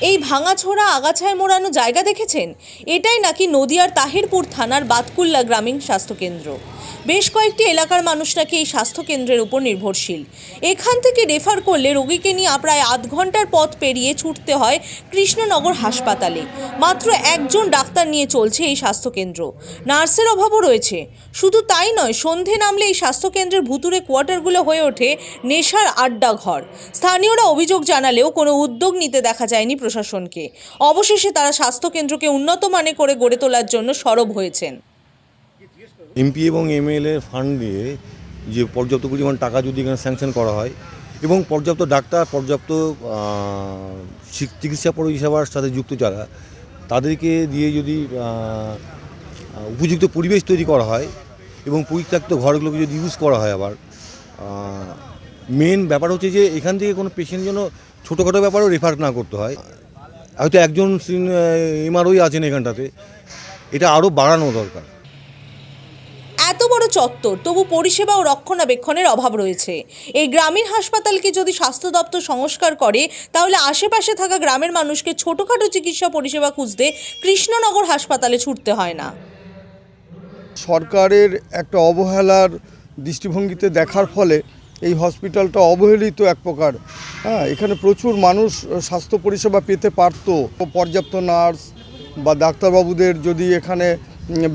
এই ভাঙাছোড়া আগাছায় মোড়ানো জায়গা দেখেছেন? এটাই নাকি নদিয়ার তাহিরপুর থানার বাতকুল্লা গ্রামীণ স্বাস্থ্যকেন্দ্র। বেশ কয়েকটি এলাকার মানুষ নাকি এই স্বাস্থ্যকেন্দ্রের উপর নির্ভরশীল। এখান থেকে রেফার করলে রোগীকে নিয়ে প্রায় আধ ঘন্টার পথ পেরিয়ে ছুটতে হয় কৃষ্ণনগর হাসপাতালে। মাত্র একজন ডাক্তার নিয়ে চলছে এই স্বাস্থ্যকেন্দ্র। নার্সের অভাবও রয়েছে। শুধু তাই নয়, সন্ধে নামলে এই স্বাস্থ্যকেন্দ্রের ভুতুরে কোয়ার্টারগুলো হয়ে ওঠে নেশার আড্ডা ঘর। স্থানীয়রা অভিযোগ জানালেও কোনো উদ্যোগ নিতে দেখা যায়নি প্রশাসনকে। অবশেষে তারা স্বাস্থ্যকেন্দ্রকে উন্নত মানের করে গড়ে তোলার জন্য সরব হয়েছেন। এমপি এবং এমএলএ ফান্ড দিয়ে যে পর্যাপ্ত পরিমাণ টাকা যদি এখানে স্যাংশন করা হয় এবং পর্যাপ্ত ডাক্তার, পর্যাপ্ত চিকিৎসা পরিষেবার সাথে যুক্ত যারা, তাদেরকে দিয়ে যদি উপযুক্ত পরিবেশ তৈরি করা হয় এবং পরিত্যক্ত ঘরগুলোকে যদি ইউজ করা হয়, আবার মেন ব্যাপার হচ্ছে যে এখান থেকে কোনো পেশেন্ট যেন ছোটোখাটো ব্যাপারেও রেফার না করতে হয়। হয়তো একজন এমআরওই আছেন এখানটাতে, এটা আরও বাড়ানো দরকার। এত বড় চত্বর, তবু পরিষেবা ও রক্ষণাবেক্ষণের অভাব রয়েছে। এই গ্রামীণ হাসপাতালকে যদি স্বাস্থ্য দপ্তর সংস্কার করে, তাহলে আশেপাশে থাকা গ্রামের মানুষকে ছোটোখাটো চিকিৎসা পরিষেবা খুঁজতে কৃষ্ণনগর হাসপাতালে ছুটতে হয় না। সরকারের একটা অবহেলার দৃষ্টিভঙ্গিতে দেখার ফলে এই হসপিটালটা অবহেলিত এক প্রকার। এখানে প্রচুর মানুষ স্বাস্থ্য পরিষেবা পেতে পারত। পর্যাপ্ত নার্স বা ডাক্তারবাবুদের যদি এখানে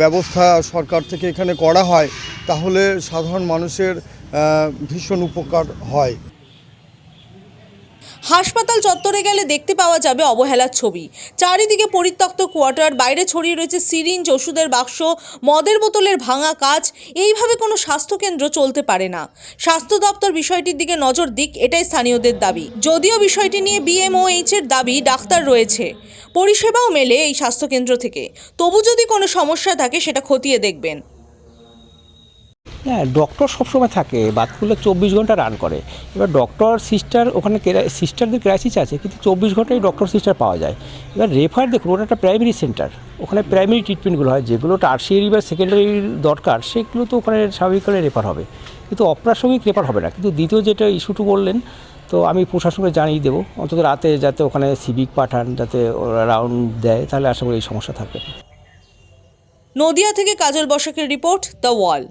ব্যবস্থা সরকার থেকে এখানে করা হয়, তাহলে সাধারণ মানুষের ভীষণ উপকার হয়। হাসপাতাল চত্বরে গেলে দেখতে পাওয়া যাবে অবহেলার ছবি। চারিদিকে পরিত্যক্ত কোয়ার্টার, বাইরে ছড়িয়ে রয়েছে সিরিঞ্জ, ওষুধের বাক্স, মদের বোতলের ভাঙা কাচ। এইভাবে কোনো স্বাস্থ্যকেন্দ্র চলতে পারে না। স্বাস্থ্য দপ্তর বিষয়টির দিকে নজর দিক, এটাই স্থানীয়দের দাবি। যদিও বিষয়টি নিয়ে বিএমওএইচ-এর দাবি, ডাক্তার রয়েছে, পরিষেবাও মেলে এই স্বাস্থ্যকেন্দ্র থেকে। তবু যদি কোনো সমস্যা থাকে সেটা খতিয়ে দেখবেন। হ্যাঁ, ডক্টর সবসময় থাকে, বাতকুল্লা 24 ঘন্টা রান করে। এবার ডক্টর সিস্টার, ওখানে সিস্টারদের ক্রাইসিস আছে, কিন্তু 24 ঘন্টায় ডক্টর সিস্টার পাওয়া যায়। এবার রেফার দেখুন, ওটা একটা প্রাইমারি সেন্টার, ওখানে প্রাইমারি ট্রিটমেন্টগুলো হয়, যেগুলো টারশিয়ারি বা সেকেন্ডারি দরকার সেগুলো তো ওখানে স্বাভাবিকভাবে রেফার হবে, কিন্তু অপ্রাসঙ্গিক রেফার হবে না। কিন্তু দ্বিতীয় যেটা ইস্যুটু বললেন, তো আমি প্রশাসনকে জানিয়ে দেবো, অন্তত রাতে যাতে ওখানে সিভিক পাঠান, যাতে ওরা রাউন্ড দেয়, তাহলে আশা করি এই সমস্যা থাকবে না। নদিয়া থেকে কাজল বসাকের রিপোর্ট, দ্য ওয়াল।